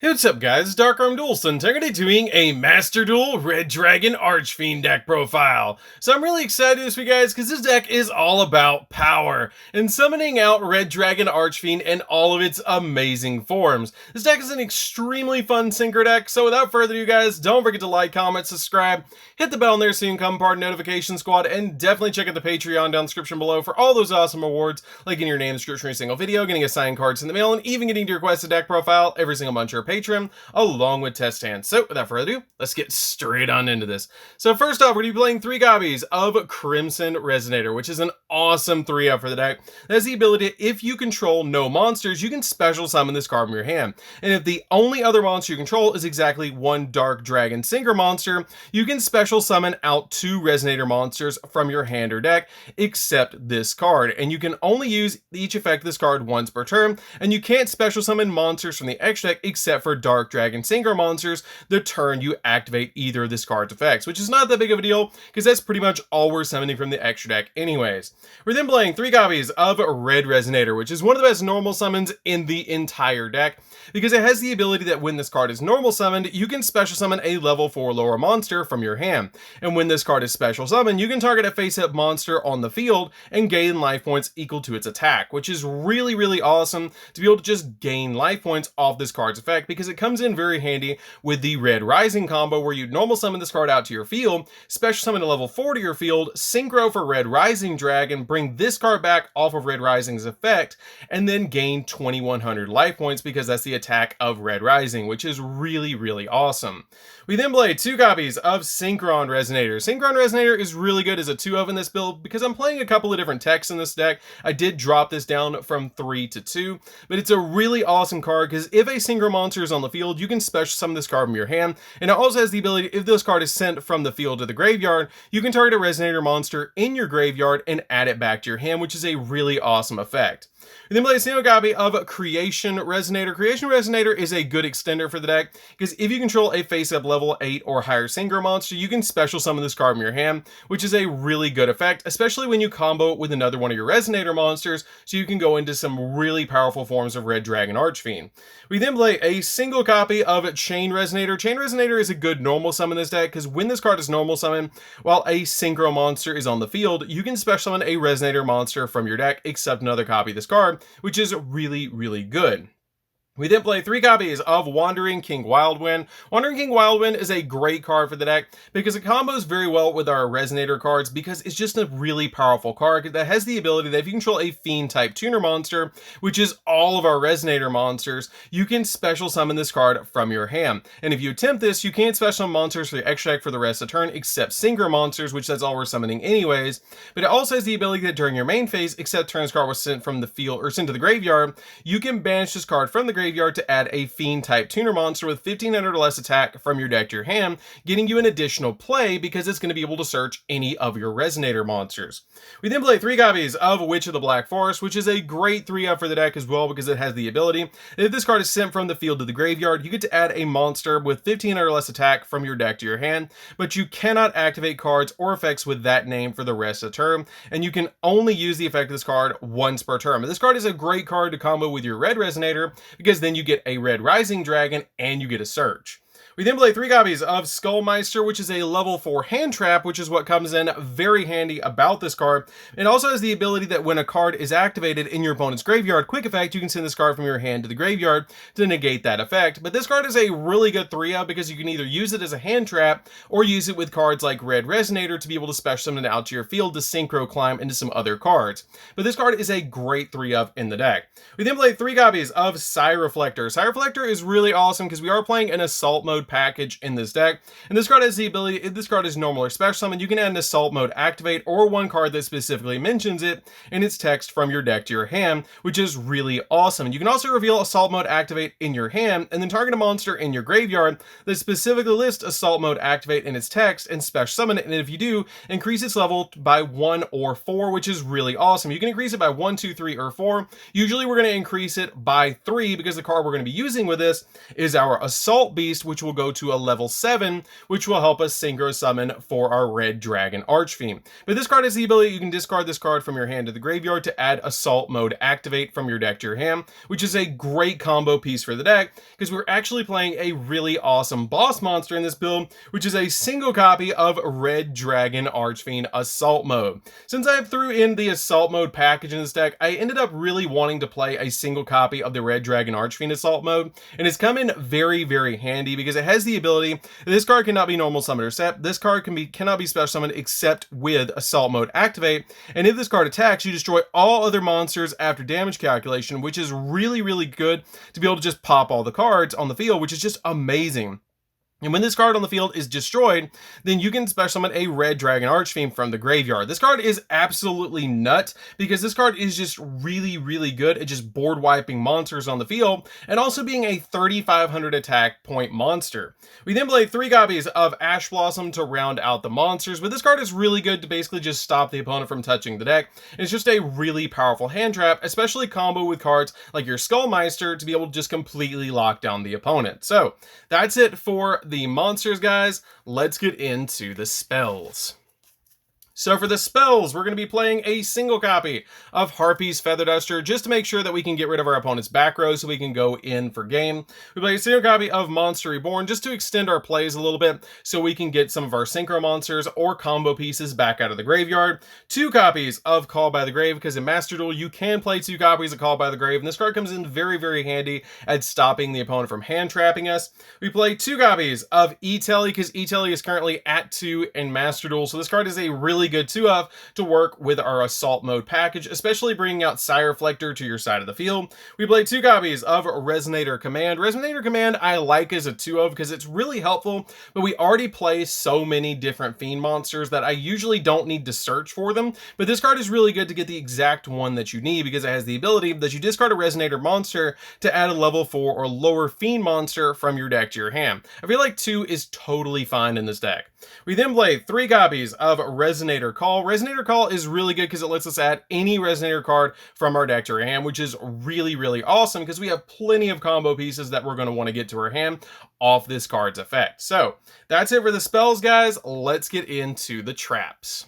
Hey, what's up guys, it's DarkArmedDuelist, and today doing a Master Duel Red Dragon Archfiend deck profile. So I'm really excited this week guys, because this deck is all about power, and summoning out Red Dragon Archfiend in all of its amazing forms. This deck is an extremely fun synchro deck, so without further ado guys, don't forget to like, comment, subscribe, hit the bell in there so you can become part of Notification Squad, and definitely check out the Patreon down in the description below for all those awesome rewards, like getting your name in the description of every single video, getting assigned cards in the mail, and even getting to request a deck profile every single month or Patreon, along with test hands. So without further ado, let's get straight on into this. So first off, we're going to be playing 3 copies of Crimson Resonator, which is an awesome 3-up for the deck. That has the ability, if you control no monsters, you can special summon this card from your hand. And if the only other monster you control is exactly one Dark Dragon Synchro monster, you can special summon out 2 Resonator monsters from your hand or deck, except this card. And you can only use each effect of this card once per turn, and you can't special summon monsters from the extra deck except for Dark Dragon Synchro monsters the turn you activate either of this card's effects, which is not that big of a deal because that's pretty much all we're summoning from the extra deck anyways. We're then playing 3 copies of Red Resonator, which is one of the best normal summons in the entire deck because it has the ability that when this card is normal summoned, you can special summon a level 4 lower monster from your hand. And when this card is special summoned, you can target a face-up monster on the field and gain life points equal to its attack, which is really awesome to be able to just gain life points off this card's effect because it comes in very handy with the Red Rising combo where you normal summon this card out to your field, special summon a level 4 to your field, synchro for Red Rising Dragon, bring this card back off of Red Rising's effect, and then gain 2100 life points because that's the attack of Red Rising, which is really awesome. We then play 2 copies of Synchron Resonator. Synchron Resonator is really good as a 2-of in this build because I'm playing a couple of different techs in this deck. I did drop this down from 3 to 2, but it's a really awesome card because if a synchro monster is on the field, you can special summon this card from your hand, and it also has the ability, if this card is sent from the field to the graveyard, you can target a Resonator monster in your graveyard and add it back to your hand, which is a really awesome effect. We then play a single copy of Creation Resonator. Creation Resonator is a good extender for the deck because if you control a face-up level 8 or higher synchro monster, you can special summon this card from your hand, which is a really good effect, especially when you combo it with another one of your Resonator monsters, so you can go into some really powerful forms of Red Dragon Archfiend. We then play a single copy of Chain Resonator. Chain Resonator is a good normal summon in this deck because when this card is normal summon, while a synchro monster is on the field, you can special summon a Resonator monster from your deck, except another copy of this card, which is really good. We then play 3 copies of Wandering King Wildwind. Wandering King Wildwind is a great card for the deck because it combos very well with our Resonator cards because it's just a really powerful card that has the ability that if you control a Fiend type tuner monster, which is all of our Resonator monsters, you can special summon this card from your hand. And if you attempt this, you can't special summon monsters for the extra deck for the rest of the turn except synchro monsters, which that's all we're summoning anyways. But it also has the ability that during your main phase, except turn this card was sent from the field or sent to the graveyard, you can banish this card from the graveyard to add a Fiend type tuner monster with 1500 or less attack from your deck to your hand, getting you an additional play because it's going to be able to search any of your Resonator monsters. We then play 3 copies of Witch of the Black Forest, which is a great 3-up for the deck as well because it has the ability that if this card is sent from the field to the graveyard, you get to add a monster with 1500 or less attack from your deck to your hand, but you cannot activate cards or effects with that name for the rest of the turn, and you can only use the effect of this card once per turn. But this card is a great card to combo with your Red Resonator because then you get a Red Rising Dragon and you get a search. We then play 3 copies of Skullmeister, which is a level 4 hand trap, which is what comes in very handy about this card. It also has the ability that when a card is activated in your opponent's graveyard, quick effect, you can send this card from your hand to the graveyard to negate that effect. But this card is a really good 3-up because you can either use it as a hand trap or use it with cards like Red Resonator to be able to special summon it out to your field to synchro climb into some other cards. But this card is a great 3-up in the deck. We then play 3 copies of Psy Reflector. Psy Reflector is really awesome because we are playing an assault mode package in this deck, and this card has the ability, if this card is normal or special summon, you can add an assault mode activate or one card that specifically mentions it in its text from your deck to your hand, which is really awesome. And you can also reveal assault mode activate in your hand and then target a monster in your graveyard that specifically lists assault mode activate in its text and special summon it, and if you do, increase its level by 1 or 4, which is really awesome. You can increase it by 1, 2, 3, or 4. Usually we're going to increase it by 3 because the card we're going to be using with this is our Assault Beast, which will go to a level 7, which will help us synchro summon for our Red Dragon Archfiend. But this card has the ability, you can discard this card from your hand to the graveyard to add Assault Mode Activate from your deck to your hand, which is a great combo piece for the deck, because we're actually playing a really awesome boss monster in this build, which is a single copy of Red Dragon Archfiend Assault Mode. Since I threw in the Assault Mode package in this deck, I ended up really wanting to play a single copy of the Red Dragon Archfiend Assault Mode, and it's come in very, very handy because it has the ability, this card cannot be normal summoned or set, this card cannot be special summoned except with Assault Mode Activate, and if this card attacks, you destroy all other monsters after damage calculation, which is really, really good to be able to just pop all the cards on the field, which is just amazing. And when this card on the field is destroyed, then you can special summon a Red Dragon Archfiend from the graveyard. This card is absolutely nuts because this card is just really, really good at just board wiping monsters on the field and also being a 3,500 attack point monster. We then play 3 copies of Ash Blossom to round out the monsters, but this card is really good to basically just stop the opponent from touching the deck. And it's just a really powerful hand trap, especially combo with cards like your Skullmeister to be able to just completely lock down the opponent. So that's it for the monsters, guys. Let's get into the spells. So for the spells, we're going to be playing a single copy of Harpy's Feather Duster just to make sure that we can get rid of our opponent's back row so we can go in for game. We play a single copy of Monster Reborn just to extend our plays a little bit so we can get some of our synchro monsters or combo pieces back out of the graveyard. 2 copies of Call by the Grave, because in Master Duel you can play 2 copies of Call by the Grave, and this card comes in very, very handy at stopping the opponent from hand trapping us. We play 2 copies of E-Telly, because E-Telly is currently at 2 in Master Duel, so this card is a really good 2-of to work with our Assault Mode package, especially bringing out Sire Reflector to your side of the field. We play 2 copies of Resonator Command. Resonator Command I like as a 2-of because it's really helpful, but we already play so many different Fiend monsters that I usually don't need to search for them, but this card is really good to get the exact one that you need because it has the ability that you discard a Resonator monster to add a level 4 or lower Fiend monster from your deck to your hand. I feel like 2 is totally fine in this deck. We then play 3 copies of Resonator Call. Resonator Call is really good because it lets us add any Resonator card from our deck to our hand, which is really, really awesome because we have plenty of combo pieces that we're going to want to get to our hand off this card's effect. So that's it for the spells, guys. Let's get into the traps.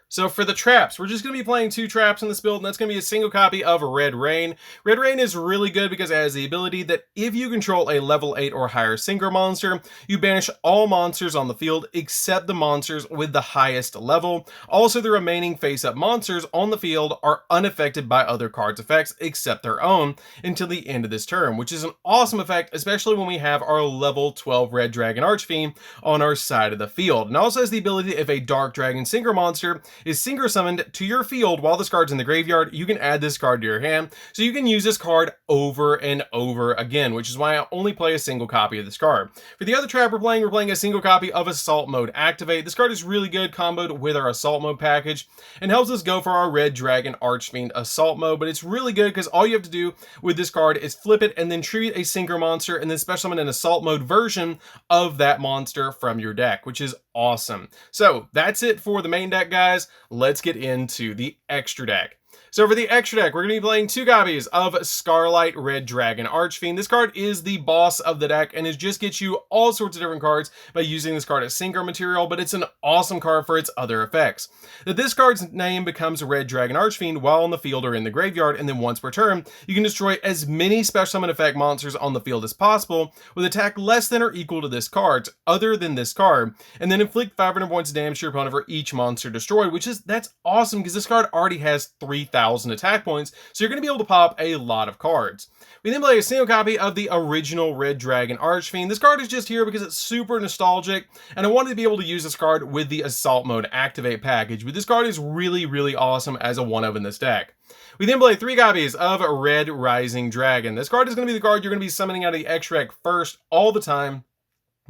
So for the traps, we're just going to be playing 2 traps in this build, and that's going to be a single copy of Red Rain. Red Rain is really good because it has the ability that if you control a level 8 or higher synchro monster, you banish all monsters on the field except the monsters with the highest level. Also, the remaining face-up monsters on the field are unaffected by other cards' effects except their own until the end of this turn, which is an awesome effect, especially when we have our level 12 Red Dragon Archfiend on our side of the field. And also has the ability, if a Dark Dragon synchro monster is synchro summoned to your field while this card's in the graveyard, you can add this card to your hand, so you can use this card over and over again, which is why I only play a single copy of this card. For the other trap we're playing a single copy of Assault Mode Activate. This card is really good comboed with our Assault Mode package and helps us go for our Red Dragon Archfiend Assault Mode, but it's really good because all you have to do with this card is flip it and then treat a synchro monster and then special summon an Assault Mode version of that monster from your deck, which is awesome. So that's it for the main deck, guys. Let's get into the extra deck. So for the extra deck, we're going to be playing 2 copies of Scarlight Red Dragon Archfiend. This card is the boss of the deck and it just gets you all sorts of different cards by using this card as synchro material, but it's an awesome card for its other effects. That this card's name becomes Red Dragon Archfiend while on the field or in the graveyard, and then once per turn, you can destroy as many special summon effect monsters on the field as possible with attack less than or equal to this card's other than this card, and then inflict 500 points of damage to your opponent for each monster destroyed, that's awesome because this card already has 3,000 attack points, so you're going to be able to pop a lot of cards. We then play a single copy of the original Red Dragon Archfiend. This card is just here because it's super nostalgic, and I wanted to be able to use this card with the Assault Mode Activate package, but this card is really, really awesome as a 1-of in this deck. We then play 3 copies of Red Rising Dragon. This card is going to be the card you're going to be summoning out of the extra deck first all the time,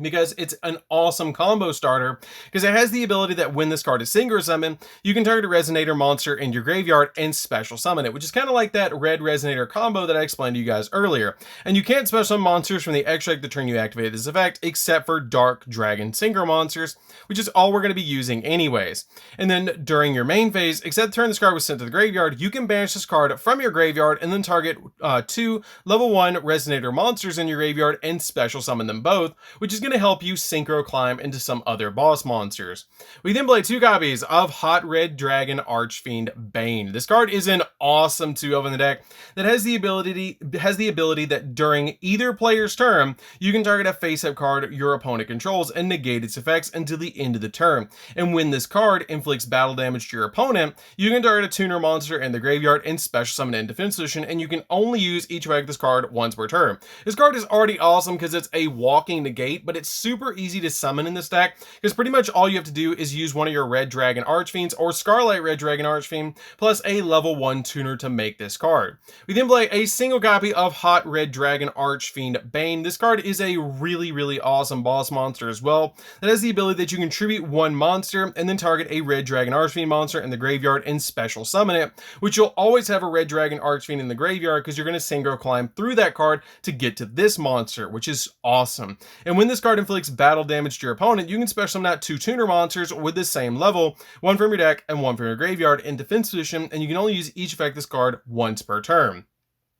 because it's an awesome combo starter, because it has the ability that when this card is synchro summon, you can target a resonator monster in your graveyard and special summon it, which is kind of like that red resonator combo that I explained to you guys earlier. And you can't special summon monsters from the extract the turn you activate this effect, except for Dark Dragon synchro monsters, which is all we're going to be using anyways. And then during your main phase, except the turn this card was sent to the graveyard, you can banish this card from your graveyard and then target 2 level 1 resonator monsters in your graveyard and special summon them both, which is going to help you synchro climb into some other boss monsters. We then play 2 copies of Hot Red Dragon Archfiend Bane. This card is an awesome 2-of in the deck that has the ability that during either player's turn, you can target a face-up card your opponent controls and negate its effects until the end of the turn. And when this card inflicts battle damage to your opponent, you can target a tuner monster in the graveyard and special summon it in defense position, and you can only use each effect of this card once per turn. This card is already awesome because it's a walking negate, but it's super easy to summon in this deck, because pretty much all you have to do is use one of your Red Dragon Archfiends or Scarlet Red Dragon Archfiend plus a level 1 tuner to make this card. We then play a single copy of Hot Red Dragon Archfiend Bane. This card is a really awesome boss monster as well that has the ability that you contribute 1 monster and then target a Red Dragon Archfiend monster in the graveyard and special summon it, which you'll always have a Red Dragon Archfiend in the graveyard because you're going to synchro climb through that card to get to this monster, which is awesome. And when this card inflicts battle damage to your opponent, you can special summon out 2 tuner monsters with the same level, 1 from your deck and 1 from your graveyard in defense position, and you can only use each effect of this card once per turn.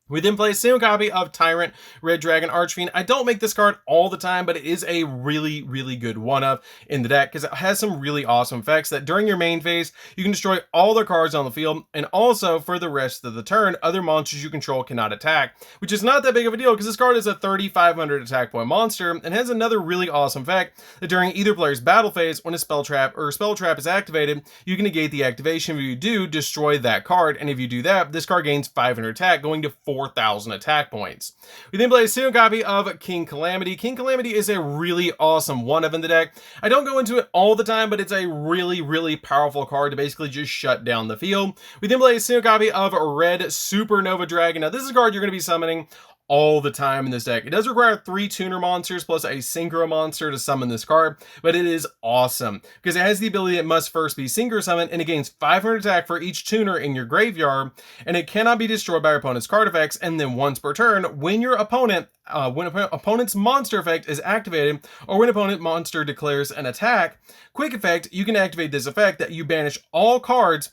We then play a single copy of Tyrant Red Dragon Archfiend. I don't make this card all the time, but it is a really good one-of in the deck because it has some really awesome effects that during your main phase, you can destroy all the cards on the field, and also for the rest of the turn, other monsters you control cannot attack, which is not that big of a deal because this card is a 3,500 attack point monster and has another really awesome effect that during either player's battle phase, when a spell trap is activated, you can negate the activation. If you do, destroy that card, and if you do that, this card gains 500 attack, going to 4,000 attack points. We then play a single copy of King Calamity. King Calamity is a really awesome one-of in the deck. I don't go into it all the time, but it's a really powerful card to basically just shut down the field. We then play a single copy of Red Supernova Dragon. Now this is a card you're going to be summoning all the time in this deck. It does require 3 tuner monsters plus a synchro monster to summon this card, but it is awesome because it has the ability it must first be synchro summoned, and it gains 500 attack for each tuner in your graveyard, and it cannot be destroyed by your opponent's card effects. And then once per turn, when your opponent's monster effect is activated, or when opponent monster declares an attack, quick effect, you can activate this effect that you banish all cards.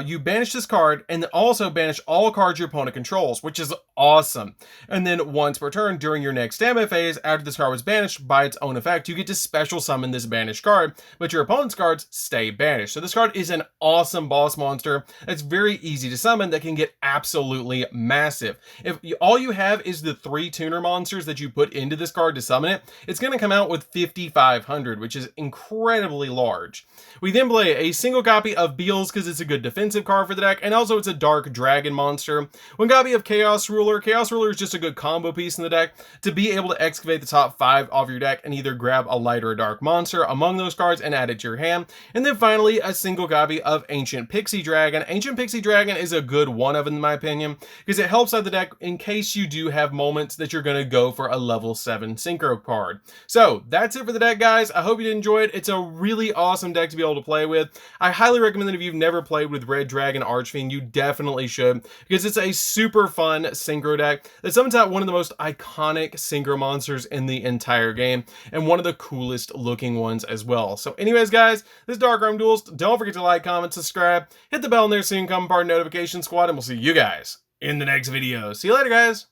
You banish this card and also banish all cards your opponent controls, which is awesome. And then once per turn during your next standby phase, after this card was banished by its own effect, you get to special summon this banished card, but your opponent's cards stay banished. So this card is an awesome boss monster that's very easy to summon that can get absolutely massive. If all you have is the 3 tuner monsters that you put into this card to summon it, it's going to come out with 5,500, which is incredibly large. We then play a single copy of Beals because it's a good defensive card for the deck, and also it's a Dark Dragon monster. One copy of Chaos Ruler. Chaos Ruler is just a good combo piece in the deck to be able to excavate the top 5 of your deck and either grab a light or a dark monster among those cards and add it to your hand. And then finally, a single copy of Ancient Pixie Dragon. Ancient Pixie Dragon is a good one-of in my opinion because it helps out the deck in case you do have moments that you're going to go for a level 7 synchro card. So that's it for the deck, guys. I hope you did enjoy it. It's a really awesome deck to be able to play with. I highly recommend that if you've never played with Red Dragon Archfiend, you definitely should, because it's a super fun synchro deck that summons out one of the most iconic synchro monsters in the entire game, and one of the coolest looking ones as well. So anyways, guys, this is DarkArmedDuelist. Don't forget to like, comment, subscribe, hit the bell in there so you can become part of the notification squad, and we'll see you guys in the next video. See you later, guys.